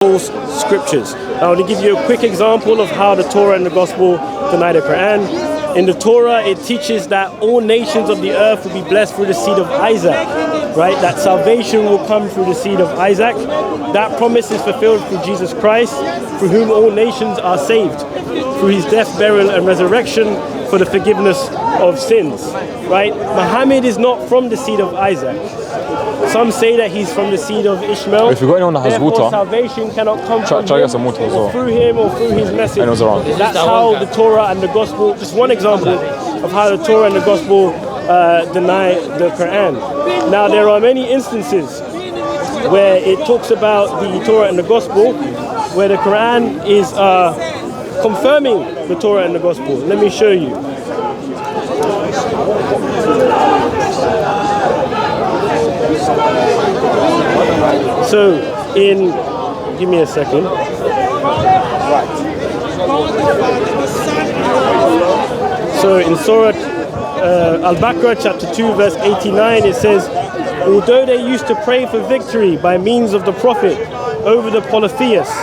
false scriptures. Now, to give you a quick example of how the Torah and the Gospel deny the Quran. In the Torah, it teaches that all nations of the earth will be blessed through the seed of Isaac, right? That salvation will come through the seed of Isaac. That promise is fulfilled through Jesus Christ, through whom all nations are saved, through his death, burial, and resurrection for the forgiveness of sins, right? Muhammad is not from the seed of Isaac. Some say that he's from the seed of Ishmael. If you've got anyone that has water, salvation cannot come from him, some water as well. or through him or through his message. That's how the Torah and the Gospel, just one example of how the Torah and the Gospel deny the Quran. Now, there are many instances where it talks about the Torah and the Gospel, where the Quran is confirming the Torah and the Gospel. Let me show you. So, give me a second. So, in Surah Al-Baqarah, chapter 2, verse 89, it says, although they used to pray for victory by means of the Prophet over the polytheists,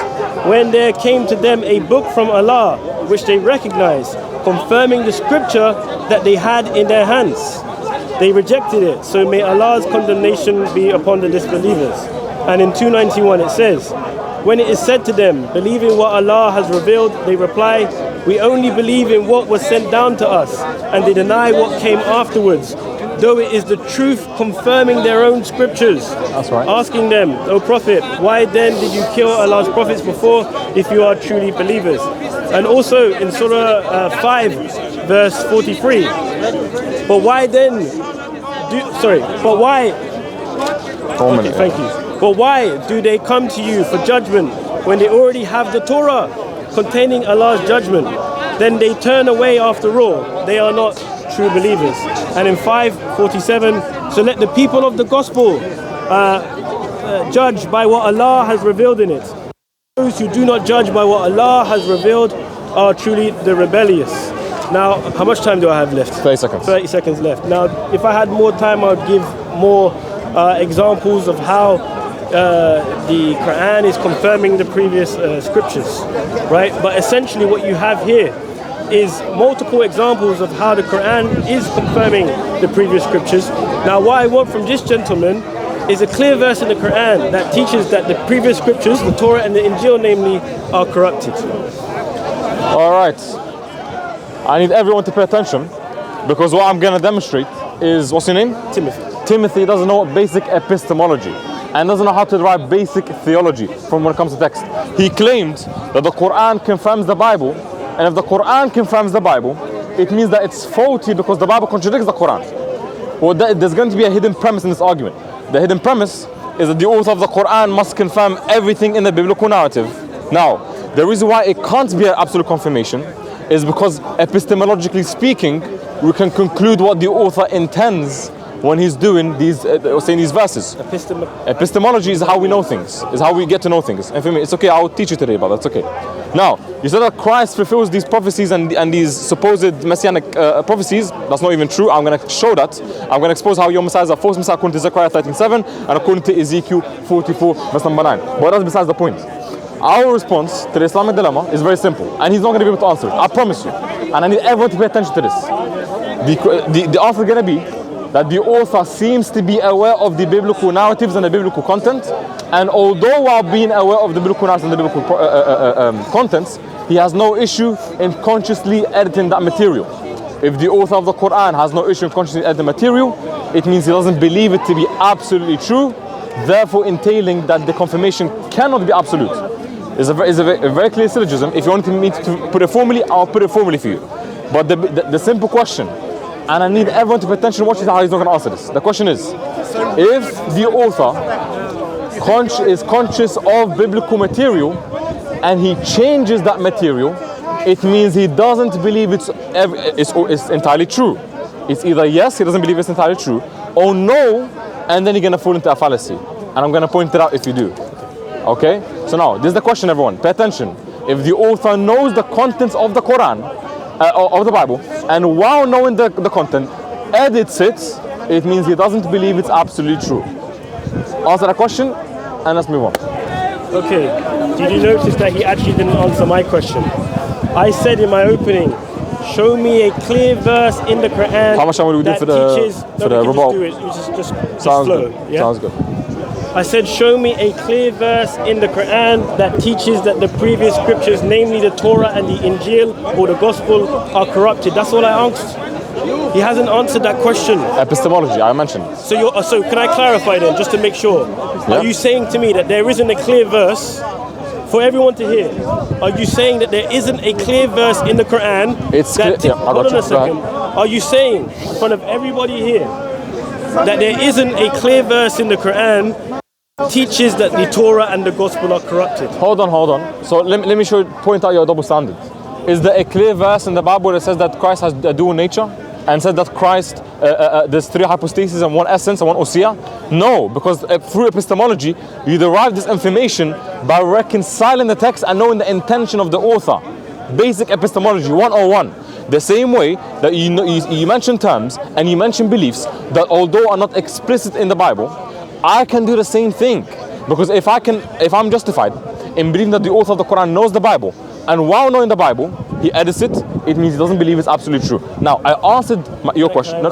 when there came to them a book from Allah, which they recognized, confirming the scripture that they had in their hands, they rejected it. So may Allah's condemnation be upon the disbelievers. And in 291 it says, when it is said to them, believe in what Allah has revealed, they reply, we only believe in what was sent down to us, and they deny what came afterwards, though it is the truth confirming their own scriptures. That's right. Asking them, O Prophet, why then did you kill Allah's prophets before, if you are truly believers? And also in Surah 5, verse 43, but why then But why do they come to you for judgment when they already have the Torah containing Allah's judgment? Then they turn away after all. They are not true believers. And in 5:47, so let the people of the Gospel judge by what Allah has revealed in it. Those who do not judge by what Allah has revealed are truly the rebellious. Now, how much time do I have left? 30 seconds. 30 seconds left. Now, if I had more time, I would give more examples of how the Quran is confirming the previous scriptures, right? But essentially what you have here is multiple examples of how the Quran is confirming the previous scriptures. Now, what I want from this gentleman is a clear verse in the Quran that teaches that the previous scriptures, the Torah and the Injil namely, are corrupted. All right. I need everyone to pay attention, because what I'm going to demonstrate is, what's your name? Timothy. Timothy doesn't know basic epistemology and doesn't know how to derive basic theology from when it comes to text. He claimed that the Quran confirms the Bible, and if the Quran confirms the Bible, it means that it's faulty because the Bible contradicts the Quran. Well, there's going to be a hidden premise in this argument. The hidden premise is that the author of the Quran must confirm everything in the biblical narrative. Now, the reason why it can't be an absolute confirmation is because epistemologically speaking, we can conclude what the author intends when he's doing these, saying these verses. Epistemology is how we know things, is how we get to know things. And for me, it's okay, I'll teach you today, but that's okay. Now, you said that Christ fulfills these prophecies and these supposed messianic prophecies. That's not even true. I'm going to show that. I'm going to expose how your Messiah is a false Messiah according to Zechariah 13:7 and according to Ezekiel 44, verse number 9. But that's besides the point. Our response to the Islamic dilemma is very simple, and he's not going to be able to answer it. I promise you. And I need everyone to pay attention to this. The answer is going to be that the author seems to be aware of the biblical narratives and the biblical content, and although while being aware of the biblical narratives and the biblical contents, he has no issue in consciously editing that material. If the author of the Quran has no issue in consciously editing material, it means he doesn't believe it to be absolutely true, therefore entailing that the confirmation cannot be absolute. It's a very clear syllogism. If you want me to put it formally, I'll put it formally for you. But the simple question, and I need everyone to pay attention and watch how he's not going to answer this. The question is, if the author is conscious of biblical material and he changes that material, it means he doesn't believe it's entirely true. It's either yes, he doesn't believe it's entirely true, or no, and then you're going to fall into a fallacy. And I'm going to point it out if you do. Okay? So now, this is the question, everyone. Pay attention. If the author knows the contents of the Quran, of the Bible, and while knowing the content, edits it, it means he doesn't believe it's absolutely true. Answer that question, and let's move on. Okay. Did you notice that he actually didn't answer my question? I said in my opening, show me a clear verse in the Quran. How much time will we do for the rebuttal? Just Sounds flow, good. yeah? Sounds good. I said, show me a clear verse in the Quran that teaches that the previous scriptures, namely the Torah and the Injil or the Gospel, are corrupted. That's all I asked. He hasn't answered that question. Epistemology, I mentioned. So can I clarify then, just to make sure? Yeah. Are you saying to me that there isn't a clear verse for everyone to hear? Are you saying that there isn't a clear verse in the Quran? Hold on a second. Are you saying in front of everybody here that there isn't a clear verse in the Quran teaches that the Torah and the Gospel are corrupted? Hold on. So let me point out your double standard. Is there a clear verse in the Bible that says that Christ has a dual nature? And said that Christ, there's three hypostases and one essence and one usia? No, because through epistemology, you derive this information by reconciling the text and knowing the intention of the author. Basic epistemology 101. The same way that you mention terms and you mention beliefs that although are not explicit in the Bible, I can do the same thing. Because if I'm justified in believing that the author of the Quran knows the Bible, and while knowing the Bible, he edits it, it means he doesn't believe it's absolutely true. Now, I answered your question. No.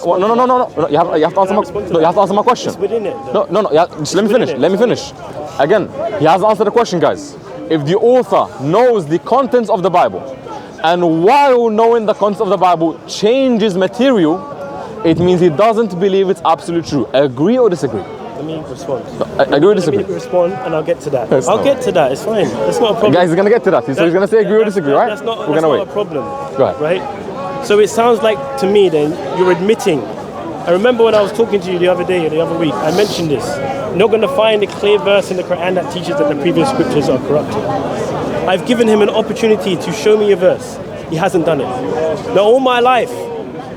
You have to answer my question. It's within it. No. Just let me finish. Again, he hasn't answered the question, guys. If the author knows the contents of the Bible, and while knowing the contents of the Bible changes material, it means he doesn't believe it's absolutely true. Agree or disagree? Let me respond. Agree or disagree? Let me respond and I'll get to that. I'll get to that. It's fine. That's not a problem. Guys, he's going to get to that. So he's going to say agree or disagree, right? That's not We're going to wait. a problem. Go ahead. Right? So it sounds like to me then you're admitting. I remember when I was talking to you the other day or the other week, I mentioned this. You're not going to find a clear verse in the Quran that teaches that the previous scriptures are corrupted. I've given him an opportunity to show me a verse. He hasn't done it. Now, all my life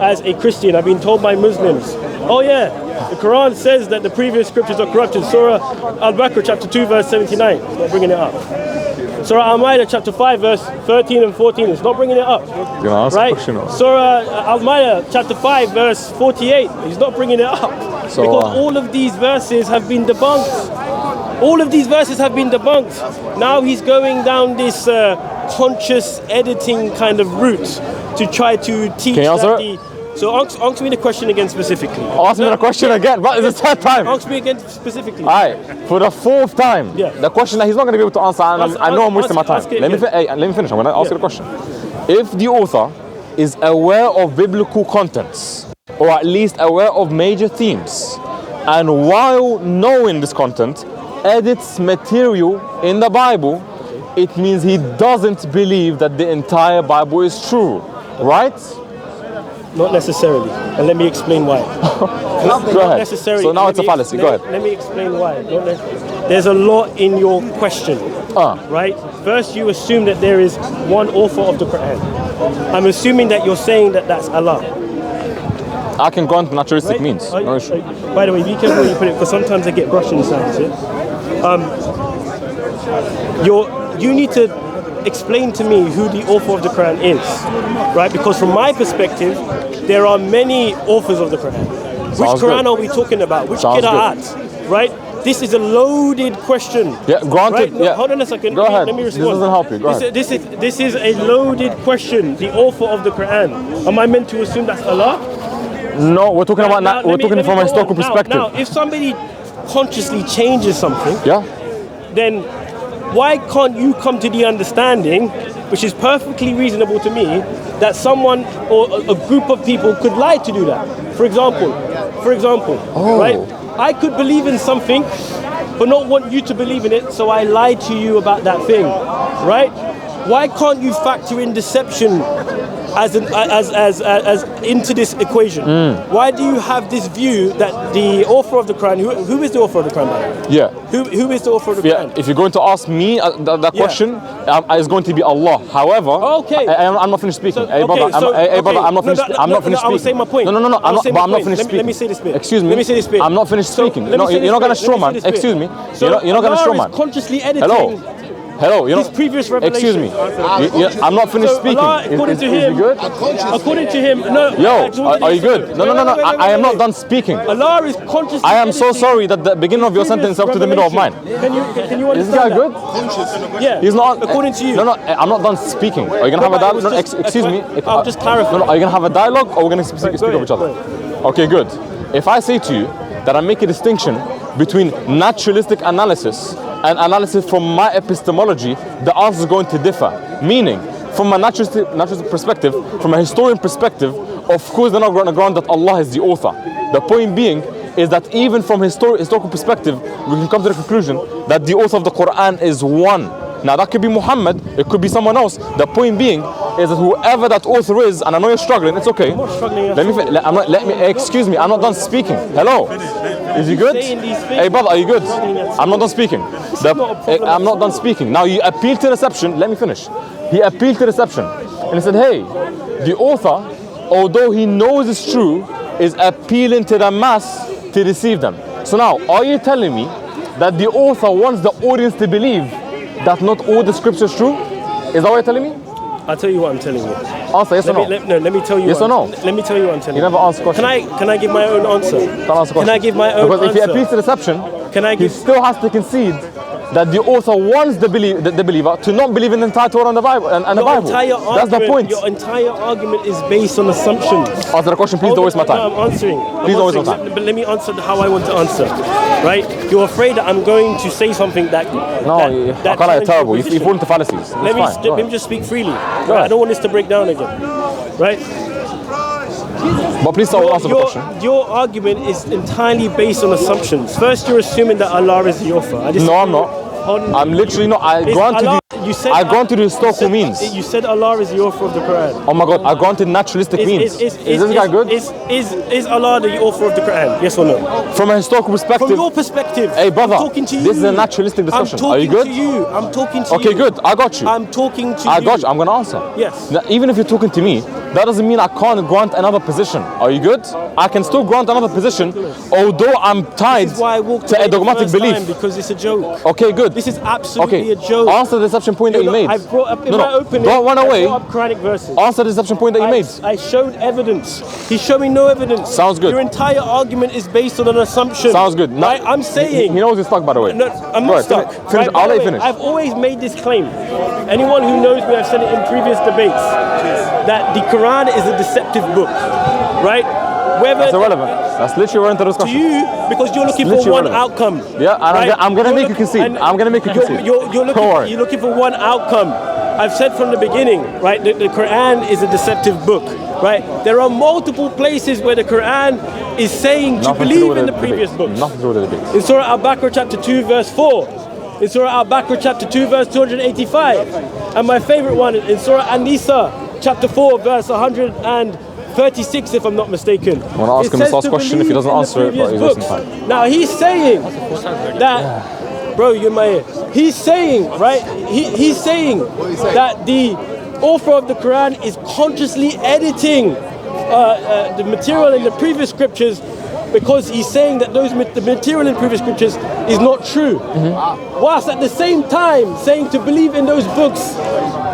as a Christian, I've been told by Muslims, oh yeah, the Quran says that the previous scriptures are corrupted. Surah Al-Baqarah chapter 2 verse 79. It's not bringing it up. Surah Al-Ma'idah chapter 5 verse 13 and 14. It's not bringing it up. Right? Surah Al-Ma'idah chapter 5 verse 48. He's not bringing it up. Because all of these verses have been debunked. All of these verses have been debunked. Now he's going down this conscious editing kind of route to try to teach that So ask me the question again specifically. Ask me the question again. What is the third time? Ask me again specifically. Alright, for the fourth time. Yeah. The question that he's not going to be able to answer, and I know I'm wasting my time. Let me finish. I'm going to ask you the question. If the author is aware of biblical contents, or at least aware of major themes, and while knowing this content, edits material in the Bible, it means he doesn't believe that the entire Bible is true, right? Not necessarily, and let me explain why. Go ahead. Necessarily. So now it's a fallacy. Go ahead. Let me explain why. There's a lot in your question, right? First, you assume that there is one author of the Quran. I'm assuming that you're saying that that's Allah. I can grant naturalistic means. No issue. By the way, be careful when you put it, because sometimes they get brushing sounds. You need to explain to me who the author of the Quran is, right? Because from my perspective, there are many authors of the Quran. Which Quran are we talking about? Which qira'at, right? This is a loaded question. Yeah, granted. Right? Hold on a second. Go ahead. Let me respond. This doesn't help you. Go ahead. This is a loaded question. The author of the Quran. Am I meant to assume that's Allah? No, we're talking from a historical perspective. Now, if somebody consciously changes something, then why can't you come to the understanding, which is perfectly reasonable to me, that someone or a group of people could lie to do that? For example, right? I could believe in something, but not want you to believe in it, so I lied to you about that thing, right? Why can't you factor in deception as into this equation? Why do you have this view that the author of the Quran, who is the author of the Quran, by the way? Yeah. Who is the author of the Quran? If you're going to ask me that question, it's going to be Allah. However, I'm not finished speaking. I'm not finished speaking. I was saying my point. No, I'm not finished speaking. Let me say this bit. Excuse me. Let me say this bit. I'm not finished speaking. You're not going to straw man. Excuse me. You're not going to straw man. Consciously editing. Hello. Hello, you know. His previous revelation. Excuse me. I'm not finished So speaking. Allah, according to him, he good? According to him, no. Are you good? No. I am not done speaking. Allah is consciously. I am so sorry that the beginning of your sentence up to the middle of mine. Can you understand? Is this guy good? Yeah. He's not. According to you. No, I'm not done speaking. Are you gonna have a dialogue? No, excuse me. I'll just clarify. No, are you gonna have a dialogue or we're gonna speak of each other? Okay, good. If I say to you that I make a distinction between naturalistic analysis and analysis from my epistemology, the answer is going to differ. Meaning, from a naturalistic perspective, from a historian perspective, of course they're not going to grant that Allah is the author. The point being is that even from historical perspective, we can come to the conclusion that the author of the Quran is one. Now that could be Muhammad, it could be someone else. The point being is that whoever that author is, and I know you're struggling, it's okay. I'm not struggling. Excuse me, I'm not done speaking. Hello? Is he good? Hey brother, are you good? I'm not done speaking. I'm not done speaking. Now you appeal to deception, let me finish. He appealed to deception and he said, hey, the author, although he knows it's true, is appealing to the mass to deceive them. So now, are you telling me that the author wants the audience to believe that not all the scripture is true? Is that what you're telling me? I'll tell you what I'm telling you. Answer yes or no? Let me tell you. Yes or no? Let me tell you what I'm telling you. You never answer question. Can I give my own answer? Don't answer question. Can I give my own answer? Because if he appeals to deception, he still has to concede that the author wants the believer to not believe in the entire Torah and the Bible. That's the point. Your entire argument is based on assumptions. Answer the question, please. Don't waste my time. No, I'm answering. Please don't waste my time. But let me answer how I want to answer. Right? You're afraid that I'm going to say something that. I can't. Terrible. You fall into fallacies. Let me just speak freely. Right? I don't want this to break down again. Right? But please don't answer the question. Your argument is entirely based on assumptions. First, you're assuming that Allah is the author. No, I'm not. I'm literally not. I granted the historical means. You said Allah is the author of the Quran. Oh my God, I granted naturalistic means. Is this guy good? Is Allah the author of the Quran? Yes or no? From a historical perspective. From your perspective. Hey brother, I'm talking to you. This is a naturalistic discussion. Are you good? I'm talking to you. Okay, good. I got you. I'm talking to you. I got you. I'm going to answer. Yes. Now, even if you're talking to me, that doesn't mean I can't grant another position. Are you good? I can still grant another position, although I'm tied to a dogmatic belief. Because it's a joke. Okay, good. This is absolutely a joke. Answer the deception point that you made. I brought up in my opening. Don't run away. I brought up Quranic verses. Answer the deception point that you made. I showed evidence. He's showing no evidence. Sounds good. Your entire argument is based on an assumption. Sounds good. Right? I'm saying. He knows he's stuck, by the way. No, I'm not stuck. Finish. I'll let you finish. I've always made this claim. Anyone who knows me, I've said it in previous debates, that the Quran is a deceptive book. Right? That's irrelevant. That's literally irrelevant to discussion. To you, because you're looking for one outcome. Yeah, and right? I'm going to make you concede. I'm going to make you concede. You're looking for one outcome. I've said from the beginning, right, the Quran is a deceptive book, right? There are multiple places where the Quran is saying to believe in the previous books. Nothing to do with the debate. In Surah Al-Baqarah chapter 2 verse 4. In Surah Al-Baqarah chapter 2 verse 285. And my favorite one in Surah An-Nisa chapter 4 verse 136, if I'm not mistaken. I want to ask him this last question. If he doesn't answer it, but he's wasting time. Now he's saying that, bro, you're my ear. He's saying, right? He's saying that the author of the Quran is consciously editing the material in the previous scriptures because he's saying that the material in previous scriptures is not true. Whilst at the same time saying to believe in those books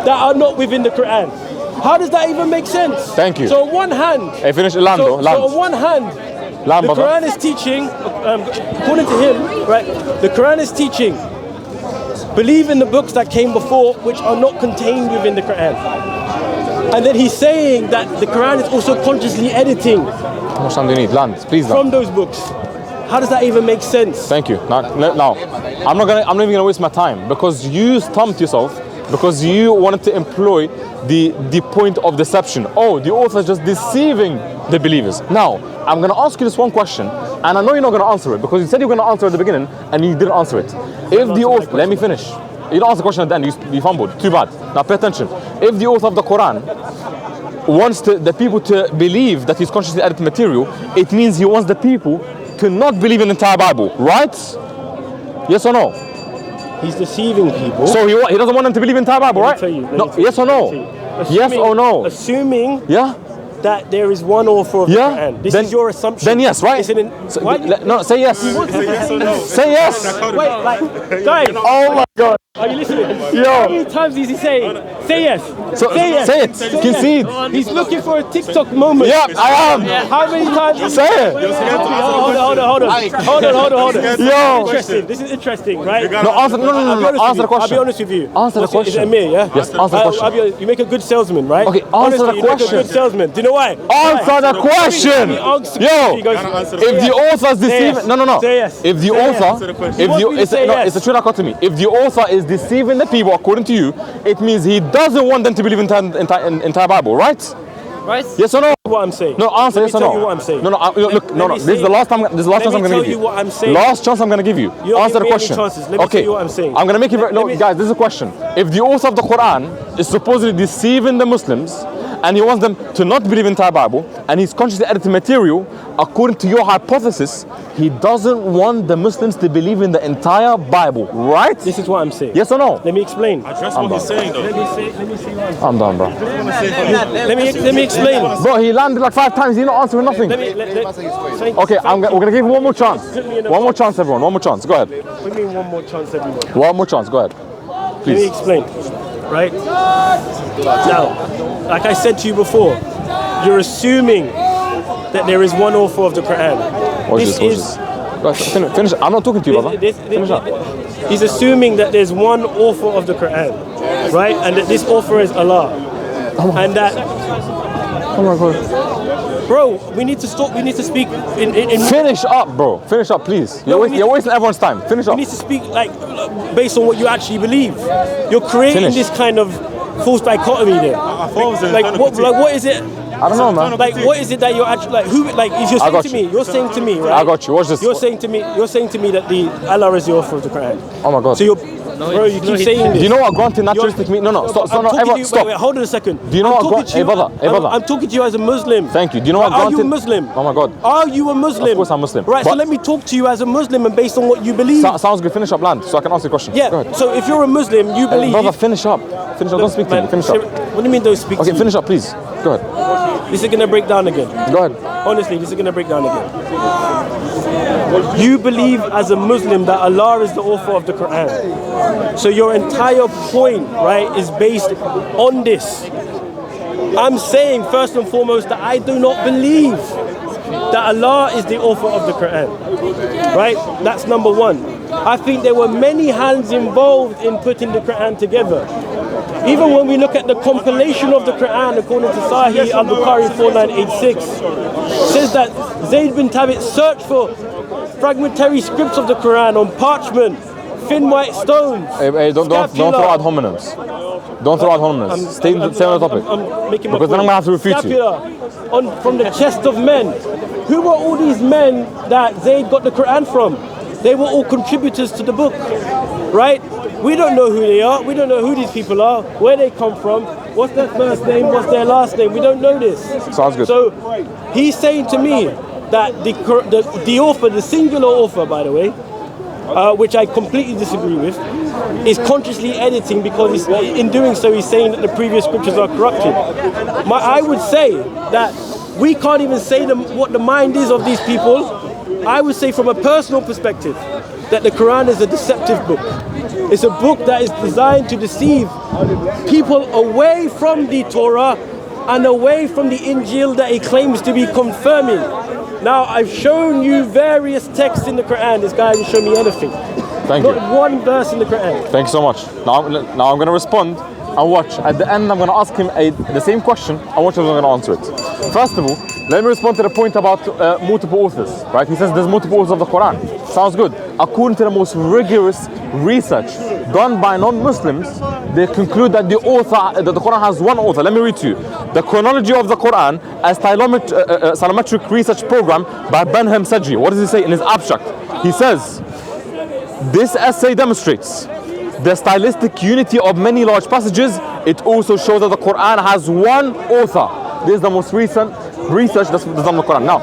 that are not within the Quran. How does that even make sense? Thank you. So on one hand, hey, finish Lando. So on one hand, the Quran is teaching, according to him, right? The Quran is teaching, believe in the books that came before, which are not contained within the Quran. And then he's saying that the Quran is also consciously editing. How much time do you need? Land, please. From those books. How does that even make sense? Thank you. Now, I'm not even gonna waste my time because you stumped yourself because you wanted to employ the point of deception. Oh, the author is just deceiving the believers. Now, I'm gonna ask you this one question, and I know you're not gonna answer it because you said you were gonna answer it at the beginning and you didn't answer it. If the author, let me finish. You don't answer the question at the end. You fumbled. Too bad. Now pay attention. If the author of the Quran wants the people to believe that he's consciously edited material, it means he wants the people to not believe in the entire Bible, right? Yes or no? He's deceiving people. So he doesn't want them to believe in the entire Bible, right? Let me tell you. Yes or no? Yes or no? Assuming. Yeah. that there is one author of the Yeah? Quran. This Then- is your assumption. Then yes, right? It's an, So, why? no, say yes. Say yes or no? Say yes. Wait, like, guys, Oh my God. are you listening? Yo. How many times is he saying, say yes? So, say yes. say it. Say Concede. yes. He's looking for a TikTok moment. Yeah, I am. How many times? Say it. Hold on. Yo. Interesting. This is interesting, right? No, answer. No. Answer the question. I'll be honest with you. Answer the Is it question. Amir, yeah? Yes, answer the question. You make a good salesman, right? Okay, answer Honestly, the you make a question. good salesman. Do you know why? Answer the question. Yo. He goes, If the author is deceiving, no. Say yes. If the Say yes. author, He wants me to say yes. it's a true dichotomy. If the author is deceiving the people according to you, it means he doesn't want them to believe in entire Bible, right? Right? Yes or no? What I'm saying. No, answer Let yes me or tell no. you what I'm saying. No. Look, no. me This is the say- last time. This is the last chance I'm me going to tell give you. you what I'm saying. Last chance I'm going to give you. You don't Answer give the me any question. chances. Let me Okay. tell you what I'm saying. I'm going to make it very. No, Let me- guys, this is a question. If the author of the Quran is supposedly deceiving the Muslims, and he wants them to not believe in the entire Bible, and he's consciously editing material according to your hypothesis, he doesn't want the Muslims to believe in the entire Bible, right? This is what I'm saying. Yes or no? Let me explain. That's what he's saying though. Let me say what I'm done, bro. let me explain. Bro, he landed like 5 times. He's not answering nothing. Okay, we're gonna give him one more chance. One more chance, everyone. One more chance. Go ahead. What do you mean one more chance, everyone? One more chance. Go ahead. Let me Please. explain. Right? Now, like I said to you before, you're assuming that there is one author of the Quran. Watch this. Go ahead, finish. I'm not talking to you, brother. Finish up. He's assuming that there's one author of the Quran, right? And that this author is Allah. And that, Oh my God. bro, we need to stop. We need to speak in Finish up, bro. Finish up, please. You're wasting everyone's time. Finish we up. need to speak like based on what you actually believe. You're creating Finish. this kind of false dichotomy there. What is it? I don't know, man. Like, what is it that you're actually like? Who? Like, if you're I saying got to you. me, you're saying to me, right? I got you. Watch this. You're saying to me that the Allah is the author of the Quran. Oh my God. So bro, you keep saying this. Do you know what granted naturalistic means? No. Stop. I'm talking to Everyone, you, stop. wait, hold on a second. Do you know I'm what talking grant- to you- Hey, brother. I'm talking to you as a Muslim. Thank you. Do you know what Are granted? you a Muslim? Oh my God. Are you a Muslim? Of course I'm Muslim. Right, so But- let me talk to you as a Muslim and based on what you believe. Sounds good. Finish up, land, so I can answer your question. Yeah, Go ahead. so if you're a Muslim, you believe... Brother, finish up. Finish up. Don't speak to me. Finish up. What do you mean don't speak to Okay, me? finish up, please. Go ahead. This is going to break down again. Go ahead. Honestly, this is going to break down again. You believe as a Muslim that Allah is the author of the Quran. So your entire point, right, is based on this. I'm saying first and foremost that I do not believe that Allah is the author of the Quran. Right? That's number one. I think there were many hands involved in putting the Quran together. Even when we look at the compilation of the Quran, according to Sahih al-Bukhari 4986, says that Zayd bin Thabit searched for fragmentary scripts of the Quran on parchment, thin white stones. Hey, don't throw ad hominems. Don't throw ad hominems. Stay on the topic. I'm making my Because then I'm gonna have to refute you. Scapula from the chest of men. Who were all these men that Zayd got the Quran from? They were all contributors to the book, right? We don't know who they are. We don't know who these people are, where they come from, what's their first name, what's their last name. We don't know this. Sounds good. So he's saying to me that the author, the singular author, by the way, which I completely disagree with, is consciously editing because in doing so he's saying that the previous scriptures are corrupted. I would say that we can't even say what the mind is of these people. I would say from a personal perspective that the Quran is a deceptive book. It's a book that is designed to deceive people away from the Torah and away from the Injil that it claims to be confirming. Now, I've shown you various texts in the Quran. This guy hasn't shown me anything. Thank you. Not one verse in the Quran. Thank you so much. Now I'm going to respond and watch. At the end, I'm going to ask him the same question and watch if I'm going to answer it. First of all, let me respond to the point about multiple authors, right? He says there's multiple authors of the Quran. Sounds good. According to the most rigorous research done by non-Muslims, they conclude that the Quran has one author. Let me read to you. The Chronology of the Quran, a stylometric research program by Benham Sajri. What does he say in his abstract? He says, this essay demonstrates the stylistic unity of many large passages. It also shows that the Quran has one author. This is the most recent research that's done on the Quran. Now,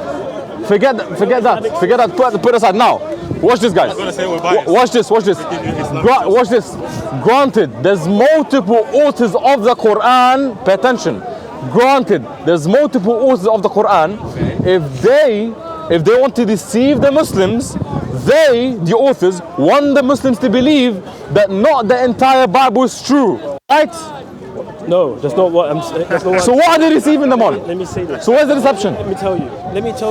forget that. Put aside. Now, watch this, guys. Watch this. Watch this. Granted, there's multiple authors of the Quran. Pay attention. Granted, there's multiple authors of the Quran. If they want to deceive the Muslims, the authors, want the Muslims to believe that not the entire Bible is true, right? No, that's not what I'm saying. So what are they deceiving them on? Let me say this. So where's the deception? Let me tell you.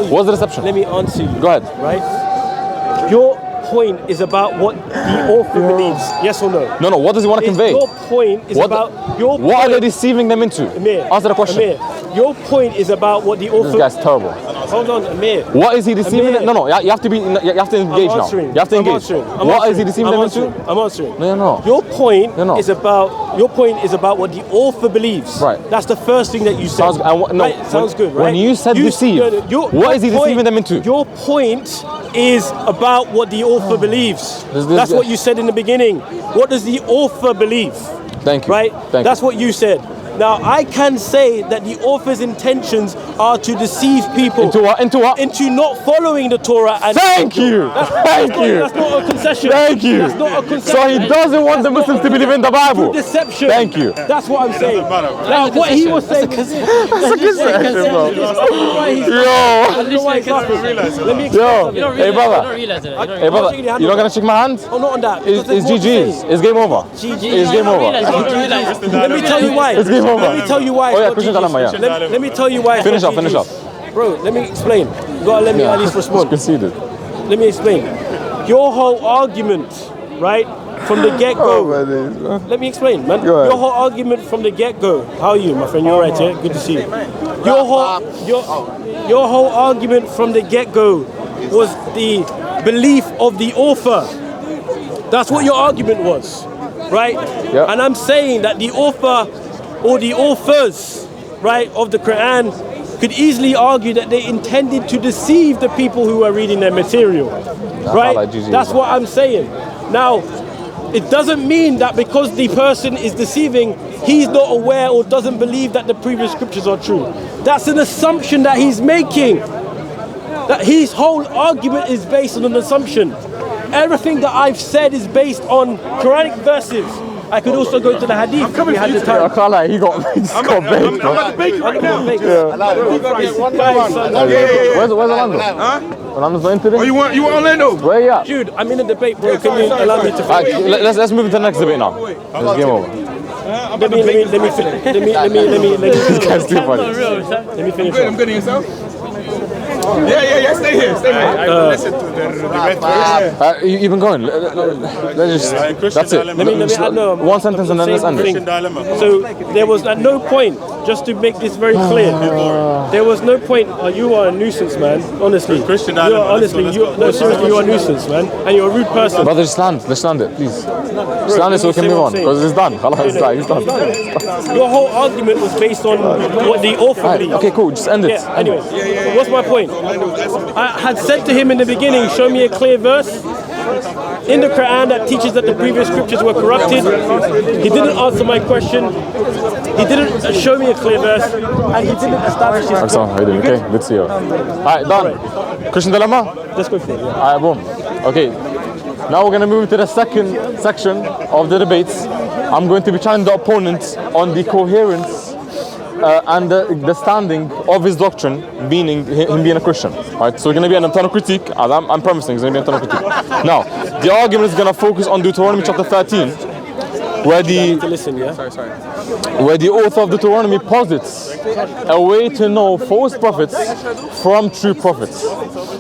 What's the deception? Let me answer you. Go ahead. Right? Your point is about what the author believes. Yes or no? No. What does he want to convey? Your point is about your point. What are they deceiving them into? Amir, answer the question. Amir, your point is about what the author. This guy's terrible. Hold on, Amir. What is he deceiving them? No. You have to engage now. You have to engage. What is he deceiving them into? I'm answering. No. Your point is about what the author believes. Right. That's the first thing that you said. Sounds good, right? When you said deceive, what is he deceiving them into? Your point is about what the author believes. That's what you said in the beginning. What does the author believe? Thank you. Right? Thank That's you. what you said. Now, I can say that the author's intentions are to deceive people. Into what? Into not following the Torah. And Thank you. That's not a concession. Thank you. That's not a concession. So he doesn't want the Muslims to believe in the Bible. Deception. Thank you. That's what I'm saying. Now, what he was saying. That's a concession, bro. I don't know why he's laughing. Let me explain. Hey brother. Hey brother. You're not gonna shake my hand? Oh, not on that. It's GG's. It's game over. It's game over. Let me tell you why. It's game over. Let me tell you why. Oh yeah, Christian dilemma, yeah. Let me tell you why. Finish off. Bro, let me explain. You gotta let me at least respond. Conceded. Let me explain. Your whole argument, right, from the get-go. Let me explain, man. Go ahead. Your whole argument from the get-go. How are you, my friend? You're right, yeah? Good to see you. Your whole argument from the get-go was the belief of the author. That's what your argument was, right? Yep. And I'm saying that the author or the authors, right, of the Quran could easily argue that they intended to deceive the people who are reading their material, right? That's what I'm saying. Now, it doesn't mean that because the person is deceiving, he's not aware or doesn't believe that the previous scriptures are true. That's an assumption that he's making. That his whole argument is based on an assumption. Everything that I've said is based on Quranic verses. I could also go to the hadith if we had the time. I can't lie, he got baked. I'm at the bakery right now. Where's Orlando? Huh? Orlando's not in today? Oh, you want Orlando? Where you at? Dude, I'm in a debate, bro. Can you allow me to finish? Let's move to the next debate now. It's game over. Let me finish. This guy's too funny. Let me finish. I'm good in yourself? Yeah. Stay here. Listen to the debate. You've been going. Let's just. That's it. Let me One sentence and then let's end it. So there was at no point, just to make this very clear, there was no point. You are a nuisance, man. Honestly, Christian you dilemma. are honestly. Seriously, you are a nuisance, man, and you're a rude person. Brother, just land. Let's land it, please. Just land it so we can move on, because it's done. It's done. Your whole argument was based on what the author believes. Okay, cool. Just end it. Yeah. Anyway, so what's my point? I had said to him in the beginning, show me a clear verse in the Quran that teaches that the previous scriptures were corrupted. He didn't answer my question. He didn't show me a clear verse, and he didn't establish his point. How you doing? Okay, good to see you. Alright, done. Christian dilemma? Let's go for it. Yeah. Alright, boom. Okay. Now we're going to move to the second section of the debates. I'm going to be challenging the opponent on the coherence and the standing of his doctrine, meaning him being a Christian. Right? So we're going to be an internal critique, as I'm promising, it's going to be an internal critique. Now, the argument is going to focus on Deuteronomy chapter 13, where the author of Deuteronomy posits a way to know false prophets from true prophets.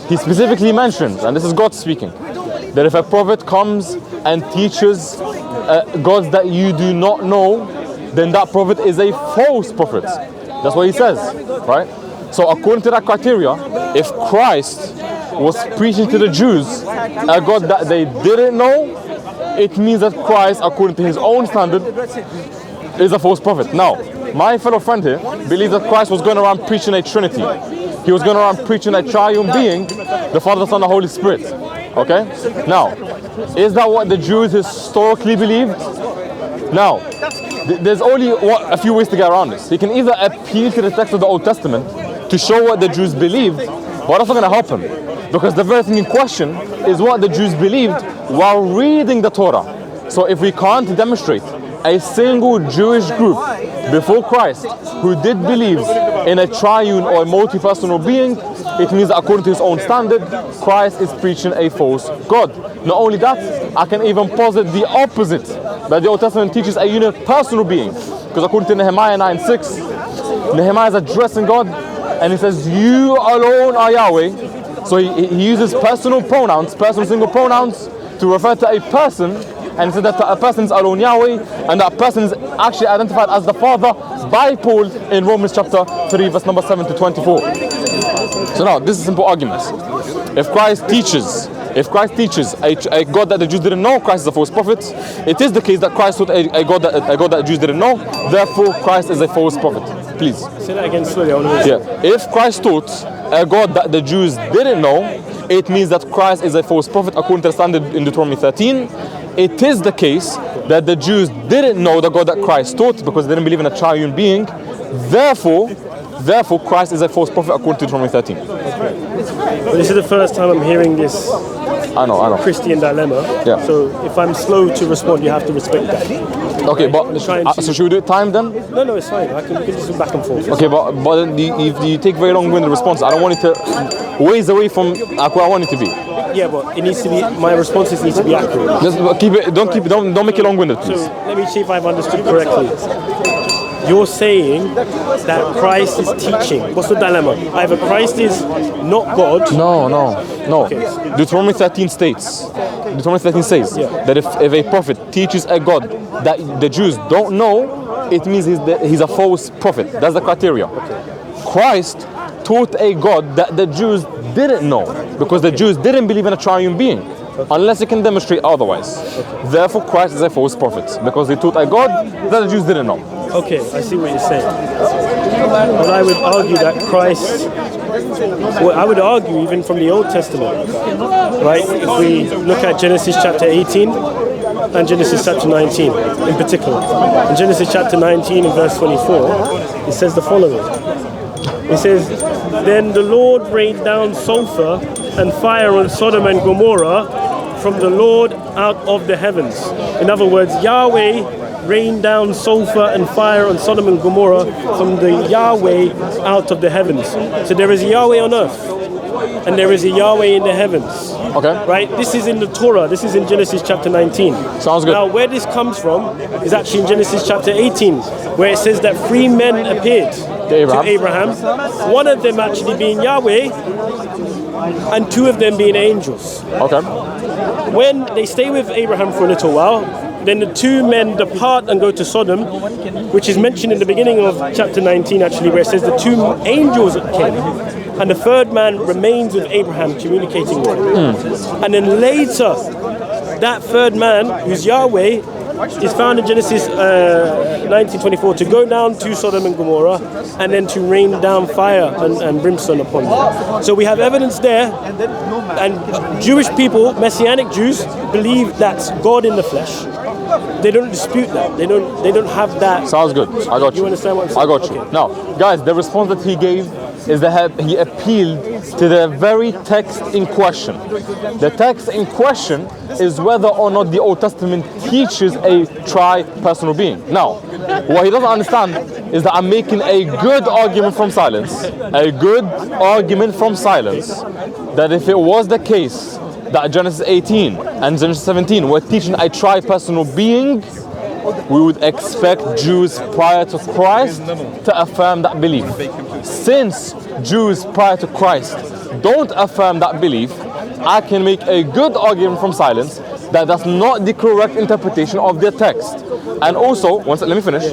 He specifically mentions, and this is God speaking, that if a prophet comes and teaches gods that you do not know, then that prophet is a false prophet. That's what he says, right? So according to that criteria, if Christ was preaching to the Jews a God that they didn't know, it means that Christ, according to his own standard, is a false prophet. Now, my fellow friend here believes that Christ was going around preaching a Trinity. He was going around preaching a triune being, the Father, the Son, and the Holy Spirit. Okay? Now, is that what the Jews historically believed? Now, there's only a few ways to get around this. He can either appeal to the text of the Old Testament to show what the Jews believed, but that's not going to help him, because the very thing in question is what the Jews believed while reading the Torah. So if we can't demonstrate a single Jewish group before Christ who did believe in a triune or a multi-personal being, it means that according to his own standard, Christ is preaching a false God. Not only that, I can even posit the opposite, that the Old Testament teaches a unipersonal being. Because according to Nehemiah 9:6, Nehemiah is addressing God and he says, you alone are Yahweh. So he uses personal pronouns, personal single pronouns, to refer to a person, and he said that a person is alone Yahweh, and that person is actually identified as the Father by Paul in Romans chapter 3, verse number 7 to 24. So now, this is simple arguments. If Christ teaches a God that the Jews didn't know, Christ is a false prophet. It is the case that Christ taught a God that the Jews didn't know, therefore Christ is a false prophet. Please. Say that again slowly. If Christ taught a God that the Jews didn't know, it means that Christ is a false prophet according to the standard in Deuteronomy 13. It is the case that the Jews didn't know the God that Christ taught because they didn't believe in a triune being. Therefore, Christ is a false prophet according to Deuteronomy 13. Well, this is the first time I'm hearing this I know. Christian dilemma. Yeah. So if I'm slow to respond, you have to respect that. Okay, but so should we do it time then? No, it's fine. We can just do back and forth. Okay, but then if you take very long-winded response, I don't want it to ways away from what I want it to be. Yeah, but it needs to be. My responses need to be accurate. Just keep it. Don't make it long-winded, please. So let me see if I've understood correctly. You're saying that Christ is teaching. What's the dilemma? Either Christ is not God. No. Okay. Deuteronomy 13 says that if a prophet teaches a God that the Jews don't know, it means he's a false prophet. That's the criteria. Christ taught a God that the Jews didn't know because the Jews didn't believe in a triune being. Unless you can demonstrate otherwise. Therefore, Christ is a false prophet because he taught a God that the Jews didn't know. Okay, I see what you're saying. But I would argue that Christ, I would argue even from the Old Testament, right? If we look at Genesis chapter 18 and Genesis chapter 19 in particular. In Genesis chapter 19 and verse 24, it says the following. It says, then the Lord rained down sulfur and fire on Sodom and Gomorrah from the Lord out of the heavens. In other words, Yahweh rained down sulfur and fire on Sodom and Gomorrah from the Yahweh out of the heavens. So there is a Yahweh on earth and there is a Yahweh in the heavens. Okay. Right? This is in the Torah. This is in Genesis chapter 19. Sounds good. Now, where this comes from is actually in Genesis chapter 18, where it says that 3 men appeared to Abraham. One of them actually being Yahweh and 2 of them being angels. Okay. When they stay with Abraham for a little while, then the 2 men depart and go to Sodom, which is mentioned in the beginning of chapter 19 actually, where it says the 2 angels came. And the 3rd man remains with Abraham, communicating with him. And then later, that 3rd man, who's Yahweh, is found in Genesis 19:24 to go down to Sodom and Gomorrah and then to rain down fire and brimstone upon them. So we have evidence there, and Jewish people, Messianic Jews, believe that's God in the flesh. They don't dispute that. They don't have that. Sounds good. I got you. You understand what I'm saying? I got you. Okay. Now, guys, the response that he gave is that he appealed to the very text in question. The text in question is whether or not the Old Testament teaches a tri-personal being. Now, what he doesn't understand is that I'm making a good argument from silence. A good argument from silence. That if it was the case that Genesis 18 and Genesis 17 were teaching a tri-personal being, we would expect Jews prior to Christ to affirm that belief. Since Jews prior to Christ don't affirm that belief, I can make a good argument from silence that that's not the correct interpretation of their text. And also, let me finish.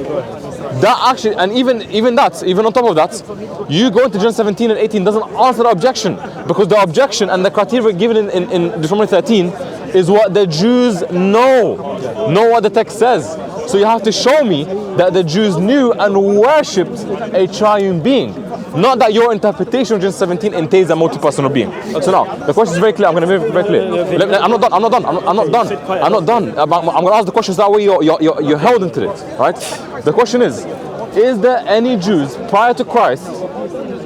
That actually, and even on top of that, you go into Genesis 17 and 18 doesn't answer the objection, because the objection and the criteria given in Deuteronomy 13 is what the Jews know what the text says. So you have to show me that the Jews knew and worshipped a triune being, not that your interpretation of Genesis 17 entails a multi-personal being. So now the question is very clear. I'm going to make it very clear. I'm not done. I'm not done. I'm going to ask the questions that way you're held into it. Right? The question is there any Jews prior to Christ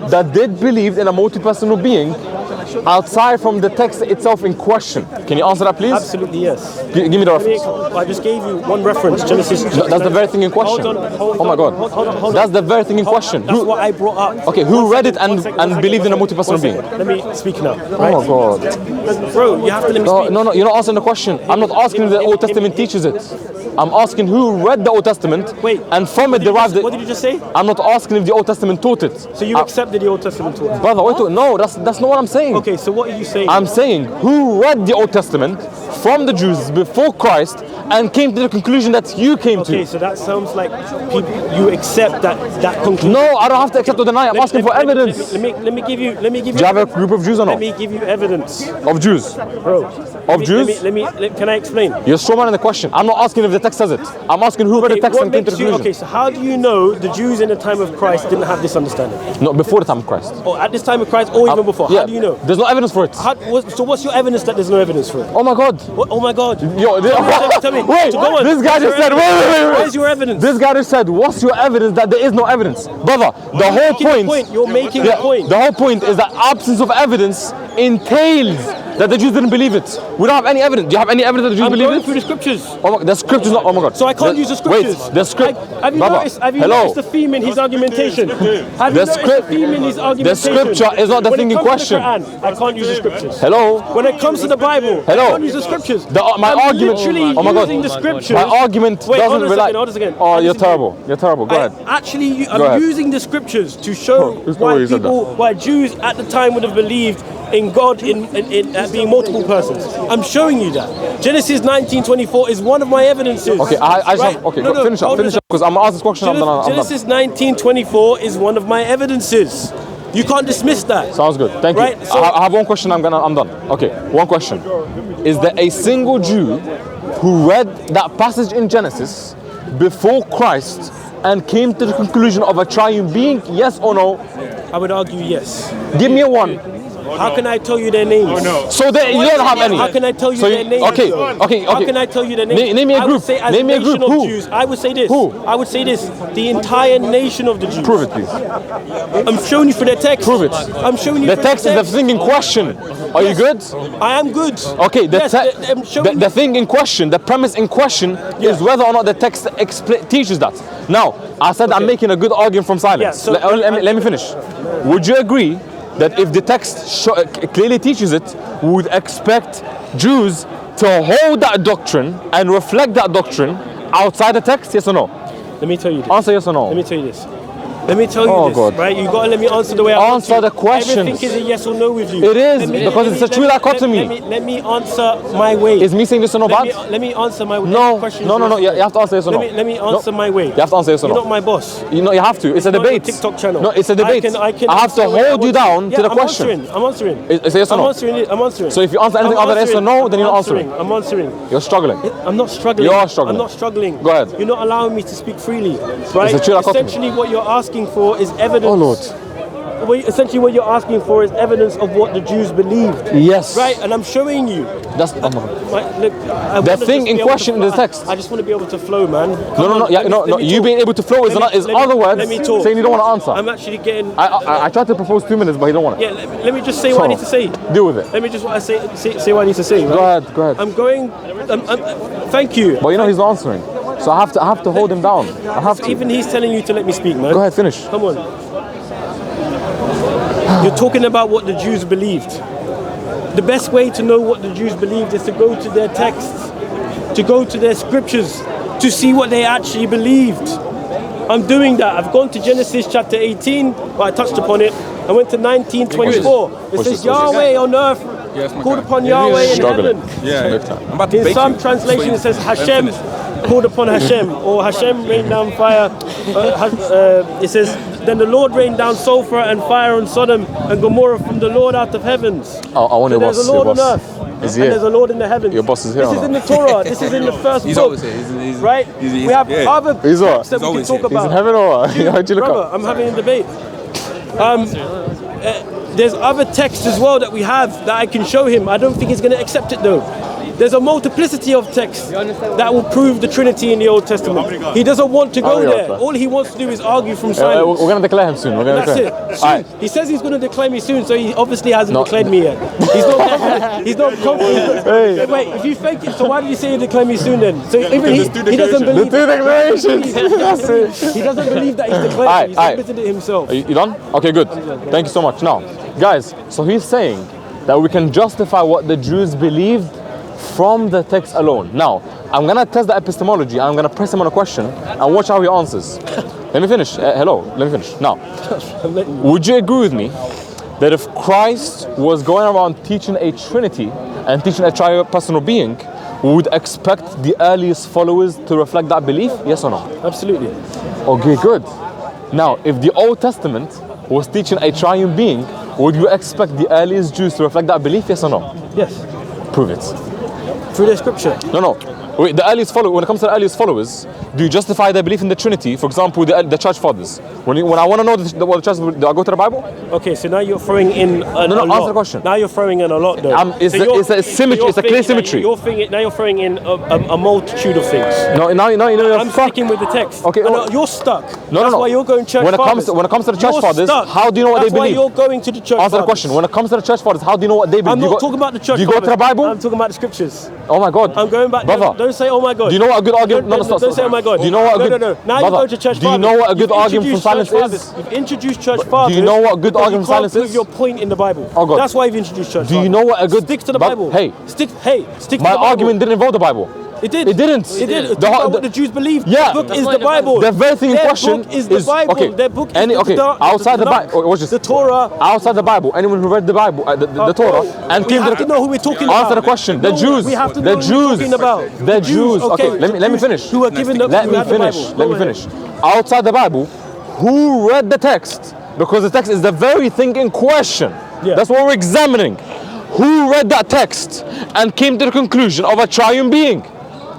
that did believe in a multi-personal being outside from the text itself in question. Can you answer that, please? Absolutely yes. Give me the reference. I just gave you one reference, Genesis. That's the very thing in question. Hold on, oh my God. Hold on. That's the very thing in question. That's what I brought up. Okay, who read it and believed in a multi-personal being? Let me speak now. Right? Oh my God. Bro, you have to let me speak. No, you're not answering the question. I'm not asking if the Old Testament teaches it. I'm asking who read the Old Testament and from it derived it. What did you just say? I'm not asking if the Old Testament taught it. So you accepted the Old Testament taught it? Brother, wait, no, that's not what I'm saying. Okay, so what are you saying? I'm saying who read the Old Testament from the Jews before Christ and came to the conclusion that you came to. Okay, so that sounds like you accept that conclusion. No, I don't have to accept or deny. I'm asking for evidence. Let me give you. Do you have a group of Jews or not? Let me give you evidence. Of Jews? Bro. Of Jews? Can I explain? You're so man in the question. I'm not asking if the text says it. I'm asking who read the text and came to the conclusion. Okay, so how do you know the Jews in the time of Christ didn't have this understanding? No, before the time of Christ. Or at this time of Christ, or even before? Yeah, how do you know? There's no evidence for it. So what's your evidence that there's no evidence for it? Oh my God. Oh my God. Yo, tell me. Wait, this guy just said, wait. What is your evidence? This guy just said, what's your evidence that there is no evidence? Brother, the whole point. You're making a point. The whole point is that absence of evidence entails that the Jews didn't believe it. We don't have any evidence. Do you have any evidence that the Jews believe it? I'm going through the scriptures. Oh my, the scriptures not. Oh my God. So I can't use the scriptures. Wait, the script. Have you noticed the theme in his argumentation? Have you noticed the theme in his argumentation? The scripture is not the thing in question. I can't use the scriptures. Hello. When it comes to the Bible, I can't use the scriptures. My argument. Oh my God. The scriptures. My argument doesn't rely. Hold on a second. Oh, you're terrible. You're terrible. Go ahead. Actually, I'm using the scriptures to show why Jews at the time would have believed in God in being multiple persons. I'm showing you that. Genesis 19:24 is one of my evidences. Okay, finish up because I'm gonna ask this question. Genesis 19:24 is one of my evidences. You can't dismiss that. Sounds good. Thank you. So I have one question. I'm done. Okay, one question. Is there a single Jew who read that passage in Genesis before Christ and came to the conclusion of a triune being? Yes or no? I would argue yes. Give me a one. How can I tell you their names? Oh, no. So you don't have any. How can I tell you their names? Okay. How can I tell you their names? Name me a group. Name me a group. Who? Jews, I would say this. Who? I would say this. The entire nation of the Jews. Prove it, please. I'm showing you for the text. Prove it. I'm showing you the for text. The text is the thing in question. Are you good? I am good. Okay. The thing in question, the premise in question is whether or not the text teaches that. Now, I said I'm making a good argument from silence. Let me finish. Would you agree that if the text clearly teaches it, we would expect Jews to hold that doctrine and reflect that doctrine outside the text? Yes or no? Let me tell you this. Answer yes or no. Let me tell you this. Let me tell you this, God. right? You gotta let me answer the way I want Answer the questions. Everything is a yes or no with you. It is, because it's a true dichotomy. Let me answer my way. Is me saying this or no bad? Let me answer my way. No. You have to answer yes or no. Let me answer my way. You have to answer yes or no. You're not my boss. You have to. It's a debate. TikTok channel. No, it's a debate. I have to hold you down to the question. I'm answering. Is it yes or no? I'm answering. So if you answer anything other than yes or no, then you're not answering. I'm answering. You're struggling. I'm not struggling. You are struggling. I'm not struggling. Go ahead. You're not allowing me to speak freely, right? It's a true dichotomy. Essentially, what you're asking for is evidence. Oh Lord. Essentially, what you're asking for is evidence of what the Jews believed. Yes. Right, and I'm showing you. That's the thing in question in the text. I just want to be able to flow, man. No. You being able to flow is other words saying you don't want to answer. I'm actually getting. I tried to propose 2 minutes, but he don't want it. Yeah, let me just say what I need to say. Deal with it. Let me just say what I need to say. Right? Go ahead. I'm going. Thank you. But he's not answering, so I have to hold him down. I have to. Even he's telling you to let me speak, man. Go ahead, finish. Come on. You're talking about what the Jews believed. The best way to know what the Jews believed is to go to their texts, to go to their scriptures, to see what they actually believed. I'm doing that. I've gone to Genesis chapter 18, but I touched upon it. I went to 19:24. It says Yahweh on earth called upon Yahweh in heaven. In some translation it says Hashem called upon Hashem, or Hashem rained down fire. It says, then the Lord rained down sulfur and fire on Sodom and Gomorrah from the Lord out of heavens. I want your boss. There's a Lord on earth, is and there's a Lord in the heavens. Your boss is here. This is in the Torah. This is in the first he's book. Always here. Right? We have other texts that we can talk about. He's in heaven or what? Brother, I'm having a debate. There's other texts as well that we have that I can show him. I don't think he's going to accept it though. there's a multiplicity of texts that will prove the Trinity in the Old Testament. He doesn't want to go there. All he wants to do is argue from silence. We're going to declare him soon. That's it. Soon. He says he's going to declare me soon, so he obviously hasn't declared me yet. He's not confident. He's not confident. Hey. Wait, if you fake it, so why did he say he'll declare me soon then? So even he doesn't believe. The two declarations. That's it. He doesn't believe that he's declared. He's admitted it himself. Are you done? Okay, good. Thank you so much. Now, guys, so he's saying that we can justify what the Jews believed from the text alone. Now, I'm going to test the epistemology. I'm going to press him on a question and watch how he answers. Let me finish. Hello, let me finish. Now, would you agree with me that if Christ was going around teaching a Trinity and teaching a tri-personal being, we would expect the earliest followers to reflect that belief? Yes or no? Absolutely. Okay, good. Now, if the Old Testament was teaching a triune being, would you expect the earliest Jews to reflect that belief? Yes or no? Yes. Prove it. Through the scripture. No. Wait, the earliest followers, when it comes to the earliest followers, do you justify their belief in the Trinity? For example, the church fathers. When I want to know what the church, do I go to the Bible? Okay, so now you're throwing in a lot. Answer the question. Now you're throwing in a lot, though. It's a symmetry. It's a clear symmetry. Now you're throwing in a multitude of things. No. I'm sticking with the text. Okay. No, you're stuck. No. That's why you're going church fathers. When it comes to the church fathers, how do you know what they believe? That's why you're going to the church fathers. Answer the question. When it comes to the church fathers, how do you know what they believe? I'm not talking about the church fathers. Do you go to the Bible? I'm talking about the scriptures. Oh my God. I'm going back. Brother. Don't say, oh my God. Do you know what a good argument? Don't say, oh my God. Do you know what a good? No. Now you go to church fathers. Do you know what a good argument from silence is? You've introduced church fathers. Do you know what a good argument from silence is? Prove your point in the Bible. Oh God. That's why you've introduced church fathers. Do you know what a good? Stick to the Bible. Stick to the Bible. My argument didn't involve the Bible. It did. It didn't. It did. Think about what the Jews believe. Yeah. Their book is the Bible. The very thing in question book is the Bible. Okay. Their book is outside the Bible. Watch this. The Torah. Outside the Bible. Anyone who read the Bible, the Torah, and we have to know who we're talking about. Answer the question. The Jews. We have to know who we're talking about. The Jews. Okay. Let me finish. Who are given the Let me finish. Outside the Bible, who read the text? Because the text is the very thing in question. Yeah. That's what we're examining. Who read that text and came to the conclusion of a triune being?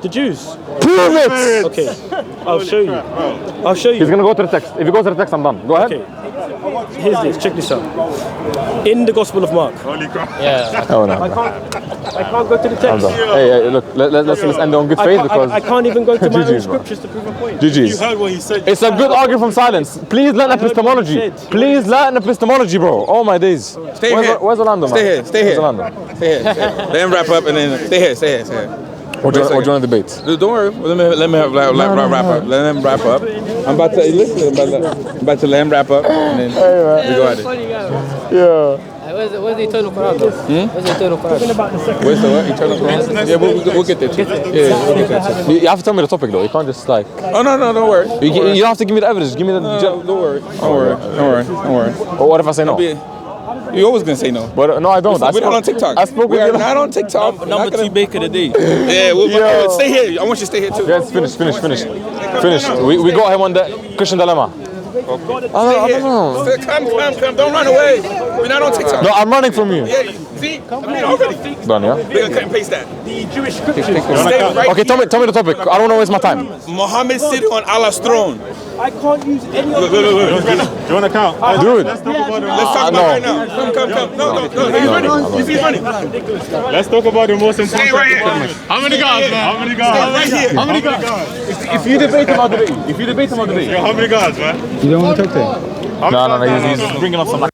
The Jews. Prove it! Okay, I'll show you. He's gonna go to the text. If he goes to the text, I'm done. Go ahead. Okay. Here's this. Check this out. In the Gospel of Mark. Yeah. Oh no. I can't go to the text. Hey, look. Let's end on good faith because I can't even go to my own scriptures to prove a point. GG's. You heard what he said. It's a good argument from silence. Please learn epistemology. Please learn epistemology, bro. Oh my days. Stay here. Where's Orlando, man? Stay here. Stay here. Let him wrap up and then stay here. Or do you want to debate? Don't worry. Let me wrap up. Let him wrap up. I'm about to listen. I'm about to let him wrap up and then we go at it. Yeah. Where's the eternal Quran? Where's the eternal Quran? Where's the what? Eternal Quran? Yeah, we'll get there too. Yeah, we'll get there too. You have to tell me the topic though. You can't just like. Oh no, don't worry. You don't have to give me the evidence. Give me the. Don't worry. Or what if I say no? You're always gonna say no. But no, I don't. We're not on TikTok. I spoke we with are you. not on TikTok. Number 2 baker today. Yeah, stay here. I want you to stay here too. Yes, finish. We got him on the Christian dilemma. Stay here. Come. Don't run away. We're not on TikTok. No, I'm running from you. Yeah, see? Already. Done, yeah? We're gonna cut and paste that. The Jewish scriptures. Stay right Okay, tell me the topic. I don't want to waste my time. Muhammad sitting on Allah's throne. I can't use any of Look. Do you want to count? Dude. Let's talk about it right now. Come. No. He's running. Let's talk about the most important. Stay right here. How many guards, man? How many guards? Stay right here. How many guards? If you debate him, I'll debate you. Yo, how many guards, man? You don't want to talk to him? No, he's bringing up some.